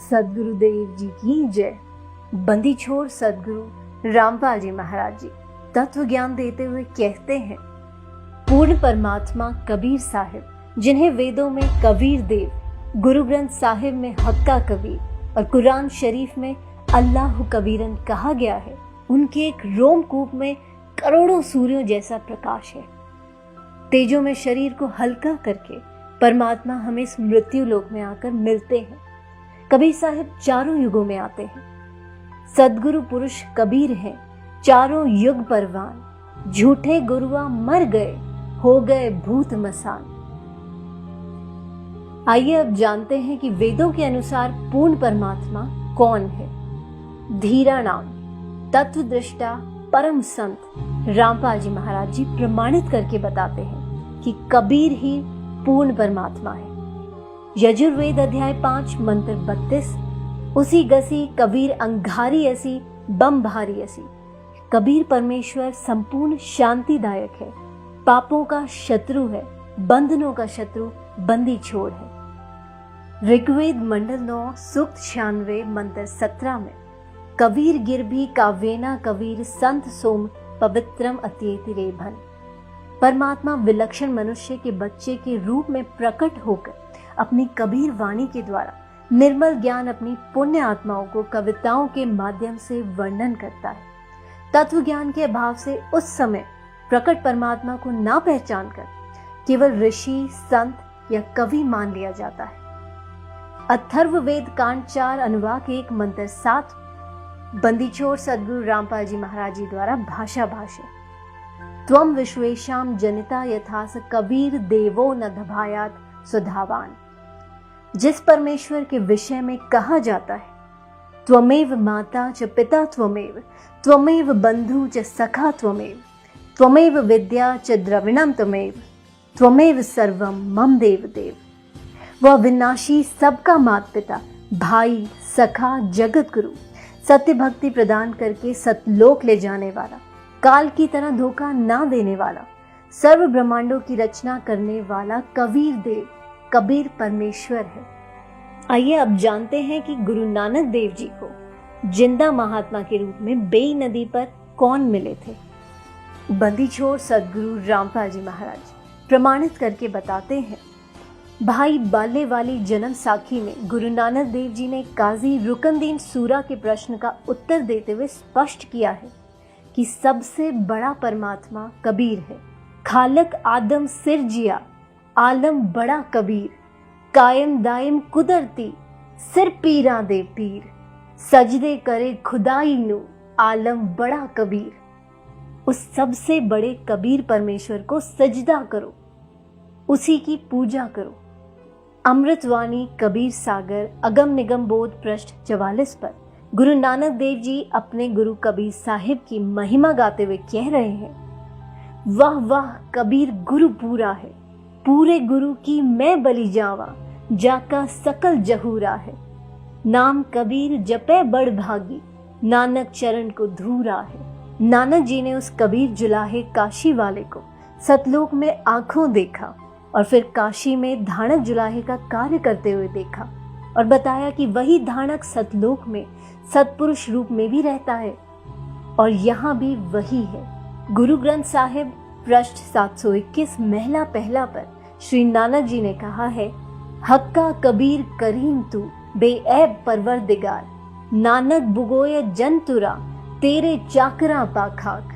सदगुरुदेव जी की जय। बंदी छोड़ सदगुरु रामपाल जी महाराज जी तत्व ज्ञान देते हुए कहते हैं, पूर्ण परमात्मा कबीर साहिब, जिन्हें वेदों में कबीर देव, गुरु ग्रंथ साहिब में हक्का कबीर और कुरान शरीफ में अल्लाह कबीरन कहा गया है, उनके एक रोमकूप में करोड़ों सूर्यों जैसा प्रकाश है। तेजों में शरीर को हल्का करके परमात्मा हमें इस मृत्यु लोक में आकर मिलते हैं। कबीर साहिब चारों युगों में आते हैं। सदगुरु पुरुष कबीर हैं, चारों युग परवान, झूठे गुरुआ मर गए, हो गए भूत मसान। आइए अब जानते हैं कि वेदों के अनुसार पूर्ण परमात्मा कौन है। धीरा नाम तत्वदृष्टा परम संत रामपाल जी महाराज जी प्रमाणित करके बताते हैं कि कबीर ही पूर्ण परमात्मा है। यजुर्वेद अध्याय 5 मंत्र 32, उसी गसी कबीर अंगारी ऐसी बम भारी ऐसी। कबीर परमेश्वर संपूर्ण शांतिदायक है, पापों का शत्रु है, बंधनों का शत्रु बंदी छोड़ है। ऋग्वेद मंडल 9 सूक्त 96 मंत्र 17 में कबीर गिरभी काव्येना कबीर संत सोम पवित्रम अत्येति रेभन। परमात्मा विलक्षण मनुष्य के बच्चे के रूप में प्रकट होकर अपनी कबीर वाणी के द्वारा निर्मल ज्ञान अपनी पुण्य आत्माओं को कविताओं के माध्यम से वर्णन करता है। तत्व ज्ञान के अभाव से उस समय प्रकट परमात्मा को ना पहचान कर केवल ऋषि, संत या कवि मान लिया जाता है। अथर्ववेद कांड 4 अनुवाक 1 मंत्र 7 बंदी छोड़ सदगुरु रामपाल जी महाराज जी द्वारा भाषा भाष्य। त्वम विश्वेशाम जनिता यथास कबीर देवो न दभायात सुधावान। जिस परमेश्वर के विषय में कहा जाता है, त्वमेव माता च पिता त्वमेव, त्वमेव बंधु च सखा त्वमेव, त्वमेव विद्या च द्रविणम त्वमेव, त्वमेव सर्वम मम देव देव। वह विनाशी सबका माता पिता, भाई, सखा, जगत गुरु, सत्य भक्ति प्रदान करके सतलोक ले जाने वाला, काल की तरह धोखा ना देने वाला, सर्व ब्रह्मांडों की रचना करने वाला कबीर देव, कबीर परमेश्वर है। आइए अब जानते हैं कि गुरु नानक देव जी को जिंदा महात्मा के रूप में बेई नदी पर कौन मिले थे। बंदी छोड़ सदगुरु रामपाल जी महाराज प्रमाणित करके बताते हैं, भाई बाले वाली जन्म साखी में गुरु नानक देव जी ने काजी रुकनदीन सूरा के प्रश्न का उत्तर देते हुए स्पष्ट किया है कि सबसे बड़ा परमात्मा कबीर है। खालक आदम सिर जिया, आलम बड़ा कबीर, कायम दायम कुदरती, सिर पीरा दे पीर, सजदे करे खुदाई नु, आलम बड़ा कबीर। उस सबसे बड़े कबीर परमेश्वर को सजदा करो, उसी की पूजा करो। अमृतवाणी कबीर सागर अगम निगम बोध पृष्ठ 44 पर गुरु नानक देव जी अपने गुरु कबीर साहिब की महिमा गाते हुए कह रहे हैं, वाह वाह कबीर गुरु पूरा है, पूरे गुरु की मैं बलि जावा, जाका सकल जहूरा है। नाम कबीर जपे बड़ भागी, नानक चरण को धूरा है। नानक जी ने उस कबीर जुलाहे काशी वाले को सतलोक में आंखों देखा और फिर काशी में धानक जुलाहे का कार्य करते हुए देखा और बताया कि वही धानक सतलोक में सतपुरुष रूप में भी रहता है और यहाँ भी वही है। गुरु ग्रंथ साहिब पृष्ठ 721 महला पहला पर श्री नानक जी ने कहा है, हक्का कबीर करीम तू बेऐब परवरदिगार, नानक बुगोय जंतुरा तेरे चाकरा पाखाक।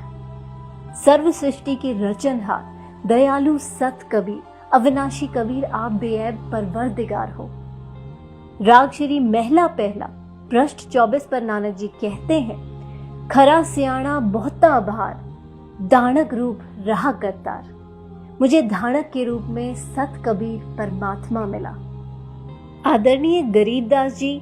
सर्व सृष्टि के रचनहार दयालु सत कबीर, अविनाशी कबीर आप बेऐब परवरदिगार हो। राग श्री महला पहला पृष्ठ 24 पर नानक जी कहते हैं, खरा सियाणा बहुता भार, दानक रूप रहा करतार। मुझे धानक के रूप में सत कबीर परमात्मा मिला। आदरणीय गरीबदास जी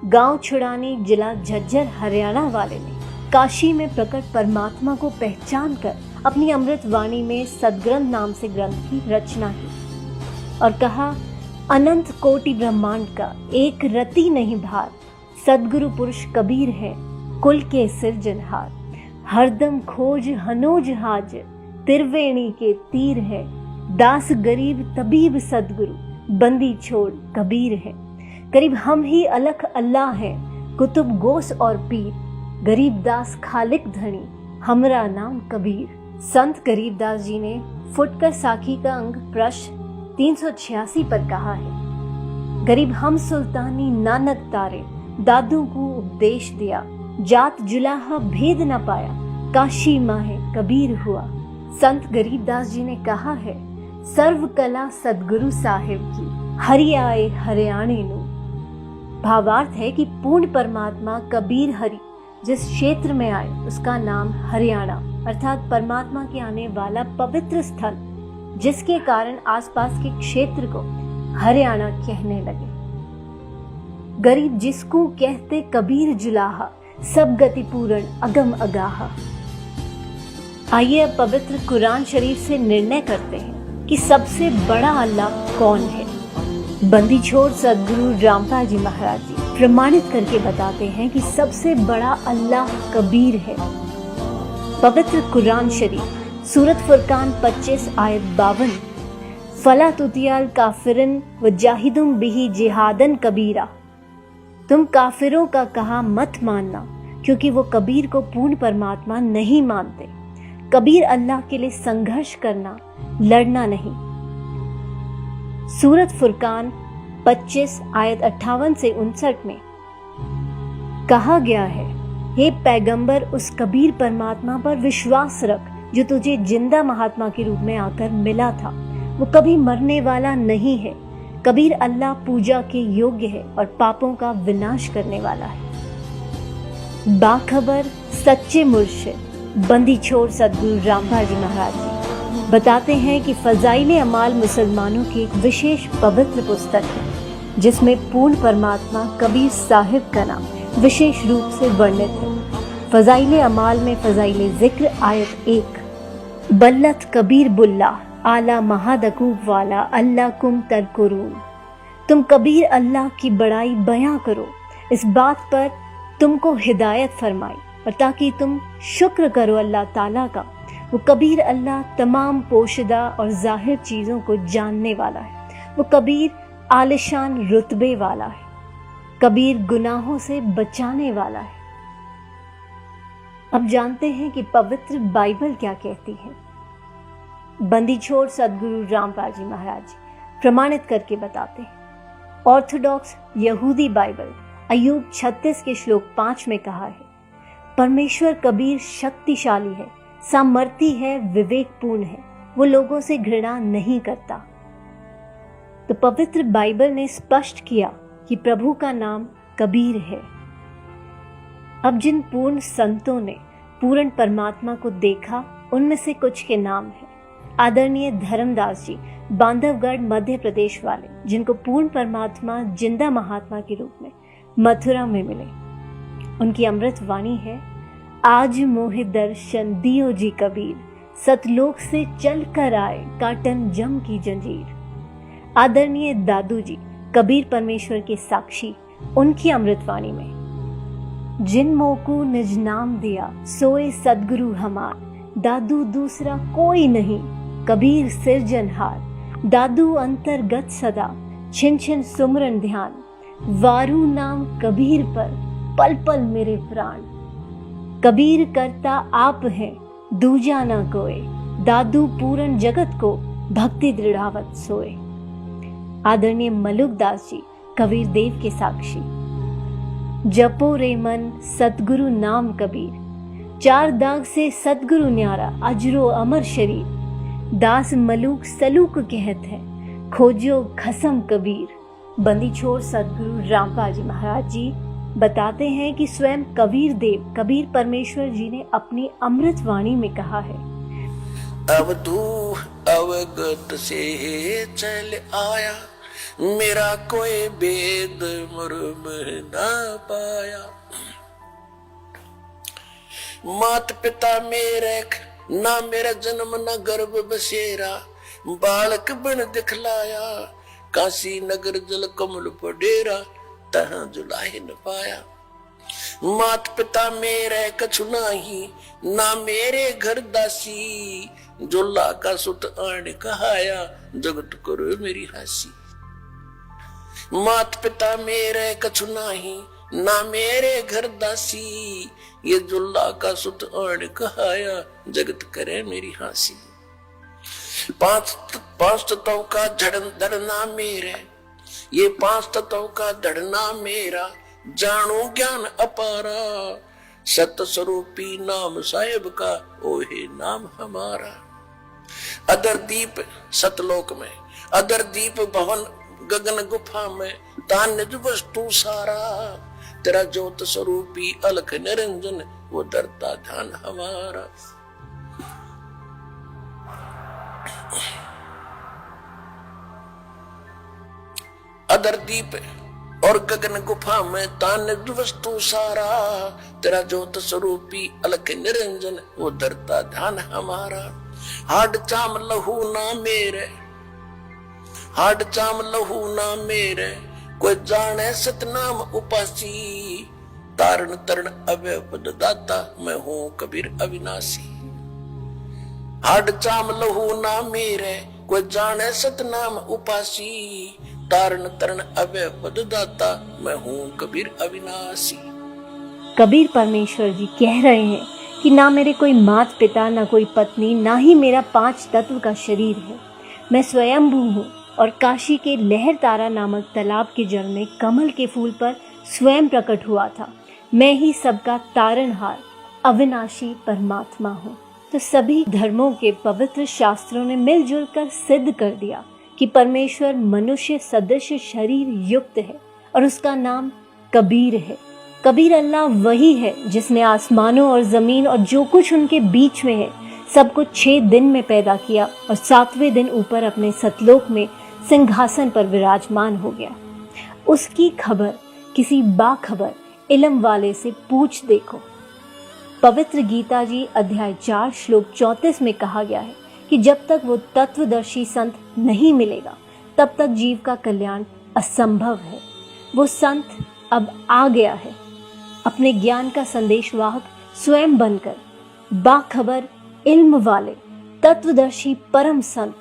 गांव छुड़ानी जिला झज्जर हरियाणा वाले ने काशी में प्रकट परमात्मा को पहचान कर अपनी अमृत वाणी में सदग्रंथ नाम से ग्रंथ की रचना की और कहा, अनंत कोटि ब्रह्मांड का एक रति नहीं भार, सदगुरु पुरुष कबीर है कुल के सिरजनहार। हरदम खोज हनोज हाज, त्रिवेणी के तीर है। दास गरीब तबीब सदगुरु बंदी छोड़ कबीर है। करीब हम ही अलख अल्लाह है, कुतुब गोस और पीर। गरीब दास खालिक धनी, हमरा नाम कबीर। संत गरीबदास जी ने फुटकर साखी का अंग प्रश्न 386 पर कहा है, गरीब हम सुल्तानी नानक तारे, दादू को उपदेश दिया। जात जुलाहा भेद न पाया, काशी माहे कबीर हुआ। संत गरीबदास जी ने कहा है, सर्व कला सदगुरु साहिब की, हरि आए हरियाणे नु। भावार्थ है कि पूर्ण परमात्मा कबीर हरि जिस क्षेत्र में आए उसका नाम हरियाणा अर्थात परमात्मा के आने वाला पवित्र स्थल, जिसके कारण आसपास के क्षेत्र को हरियाणा कहने लगे। गरीब जिसको कहते कबीर जुलाहा, सब गति पूर्ण अगम अगाहा। आइए अब पवित्र कुरान शरीफ से निर्णय करते हैं कि सबसे बड़ा अल्लाह कौन है। बंदी छोड़ सदगुरु रामपाल जी महाराज जी प्रमाणित करके बताते हैं कि सबसे बड़ा अल्लाह कबीर है। पवित्र कुरान शरीफ सूरत फुरकान 25 आयत 52, फला तुतियाल काफिरन व जाहिदुम बिही जिहादन कबीरा। तुम काफिरों का कहा मत मानना, क्योंकि वो कबीर को पूर्ण परमात्मा नहीं मानते। कबीर अल्लाह के लिए संघर्ष करना, लड़ना नहीं। सूरत फुरकान 25 आयत 58 से 59 में कहा गया है, हे पैगंबर उस कबीर परमात्मा पर विश्वास रख जो तुझे जिंदा महात्मा के रूप में आकर मिला था। वो कभी मरने वाला नहीं है। कबीर अल्लाह पूजा के योग्य है और पापों का विनाश करने वाला है। बाखबर सच्चे मुर्शिद बंदी छोड़ सदगुरु रामपाल जी महाराज जी बताते हैं कि फजाइले अमाल मुसलमानों की एक विशेष पवित्र पुस्तक है, जिसमें पूर्ण परमात्मा कबीर साहिब का नाम विशेष रूप से वर्णित है। फजाइले अमाल में फजाइले जिक्र आयत 1, बल्लत कबीर बुल्ला आला महादकूब वाला अल्लाह कुम तरकुरून। तुम कबीर अल्लाह की बड़ाई बयां करो, इस बात पर तुमको हिदायत फरमाई और ताकि तुम शुक्र करो अल्लाह ताला का। वो कबीर अल्लाह तमाम पोशीदा और जाहिर चीज़ों को जानने वाला है। वो कबीर आलिशान रुतबे वाला है। कबीर गुनाहों से बचाने वाला है। अब जानते हैं कि पवित्र बाइबल क्या कहती है। बंदी छोड़ सदगुरु रामपाल जी महाराज जी प्रमाणित करके बताते हैं। ऑर्थोडॉक्स यहूदी बाइबल अय्यूब 36 के श्लोक 5 में कहा है, परमेश्वर कबीर शक्तिशाली है, सामर्थी है, विवेकपूर्ण है, वो लोगों से घृणा नहीं करता। तो पवित्र बाइबल ने स्पष्ट किया कि प्रभु का नाम कबीर है। अब जिन पूर्ण संतों ने पूर्ण परमात्मा को देखा, उनमें से कुछ के नाम हैं। आदरणीय धर्मदास जी बांधवगढ़ मध्य प्रदेश वाले, जिनको पूर्ण परमात्मा जिंदा महात्मा के रूप में मथुरा में मिले। उनकी अमृत वाणी है, आज मोहे दर्शन दियो जी कबीर, सतलोक से चल कर आए काटन जम की जंजीर। आदरणीय दादू जी कबीर परमेश्वर के साक्षी, उनकी अमृतवाणी में, जिन मोको निज नाम दिया सोए सदगुरु हमार, दादू दूसरा कोई नहीं कबीर सिरजनहार। दादू अंतर्गत सदा छिन छिन सुमरन ध्यान, वारू नाम कबीर पर पल पल मेरे प्राण। कबीर करता आप हैं दूजा ना कोय, दादू पूरन जगत को भक्ति दृढ़ावत सोए। आदरणीय मलुकदास जी कबीर देव के साक्षी, जपो रे मन सतगुरु नाम कबीर, चार दाग से सतगुरु न्यारा अजरो अमर शरीर। दास मलूक सलूक कहत है, खोजो खसम कबीर। बंदी छोड़ सदगुरु रामपाल जी महाराज जी बताते हैं कि स्वयं कबीर देव कबीर परमेश्वर जी ने अपनी अमृत वाणी में कहा है, अब तू अवगत से चल आया, मेरा कोई भेद मुर्म ना पाया। मात पिता मेरे ना मेरा जन्म न गर्भ बसेरा, बालक बन दिखलाया, काशी नगर जल कमल पडेरा, तहाँ जुलाहे न पाया। मात पिता मेरे कछु नाही, ना मेरे घर दासी, जोला का सुत आण कहाया, जगत करो मेरी हंसी। मात पिता मेरे कछु नाही, ना मेरे घर दासी, ये जुल्ला का सुत आण कहाया, जगत करे मेरी हंसी। पांच तत्वों का धड़ना मेरे, ये पांच तत्वों का धड़ना मेरा, जानो ज्ञान अपारा, सत स्वरूपी नाम साहेब का, ओहे नाम हमारा। अदर दीप सतलोक में, अदर दीप भवन गगन गुफा में, तान्य वस्तु सारा, तेरा ज्योत स्वरूपी अलख निरंजन, वो डरता ध्यान हमारा। अदर दीप और गगन गुफा में, तान्य वस्तु सारा, तेरा ज्योत स्वरूपी अलख निरंजन, वो डरता ध्यान हमारा। हाड चाम लहू ना मेरे, हाड चाम लहू ना मेरे, कोई जाने सतनाम उपासी, तारण तरण अभय पद दाता, मैं हूं कबीर अविनाशी। हाड चाम लहू ना मेरे, कोई जाने सतनाम उपासी, तारण तरण अभय पद दाता, मैं हूं कबीर अविनाशी। कबीर परमेश्वर जी कह रहे हैं कि ना मेरे कोई माता पिता, ना कोई पत्नी, ना ही मेरा 5 तत्व का शरीर है। मैं स्वयंभू हूँ और काशी के लहर तारा नामक तालाब के जल में कमल के फूल पर स्वयं प्रकट हुआ था। मैं ही सबका तारणहार अविनाशी परमात्मा हूँ। तो सभी धर्मों के पवित्र शास्त्रों ने मिलजुल कर सिद्ध कर दिया कि परमेश्वर मनुष्य सदृश शरीर युक्त है और उसका नाम कबीर है। कबीर अल्लाह वही है जिसने आसमानों और जमीन और जो कुछ उनके बीच में है सबको 6 दिन में पैदा किया और 7वें दिन ऊपर अपने सतलोक में सिंहासन पर विराजमान हो गया। उसकी खबर किसी बाखबर इल्म वाले से पूछ देखो। पवित्र गीता जी अध्याय 4 श्लोक 34 में कहा गया है कि जब तक वो तत्वदर्शी संत नहीं मिलेगा तब तक जीव का कल्याण असंभव है। वो संत अब आ गया है, अपने ज्ञान का संदेशवाहक स्वयं बनकर। बाखबर इल्म वाले तत्वदर्शी परम संत,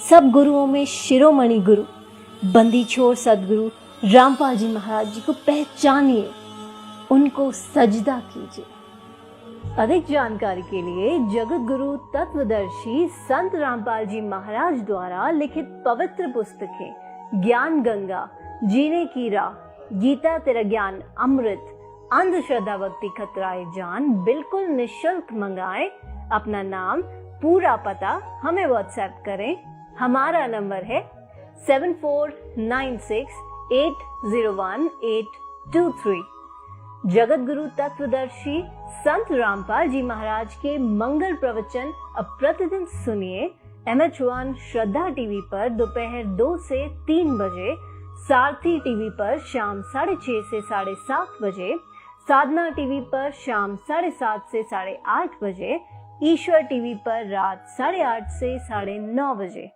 सब गुरुओं में शिरोमणि गुरु बंदी छोर सदगुरु रामपाल जी महाराज जी को पहचानिए, उनको सजदा कीजिए। अधिक जानकारी के लिए जगत गुरु तत्वदर्शी संत रामपाल जी महाराज द्वारा लिखित पवित्र पुस्तकें ज्ञान गंगा, जीने की राह, गीता तेरा ज्ञान अमृत, अंधश्रद्धा भक्ति खतराए जान बिल्कुल निःशुल्क मंगाएं। अपना नाम, पूरा पता हमें व्हाट्सएप करें। हमारा नंबर है 7496801823। जगत गुरु तत्वदर्शी संत रामपाल जी महाराज के मंगल प्रवचन अब प्रतिदिन सुनिए MH1 श्रद्धा टीवी पर दोपहर 2 से 3 बजे, सारथी टीवी पर शाम 6:30 से 7:30 बजे, साधना टीवी पर शाम 7:30 से 8:30 बजे, ईश्वर टीवी पर रात 8:30 से 9:30 बजे।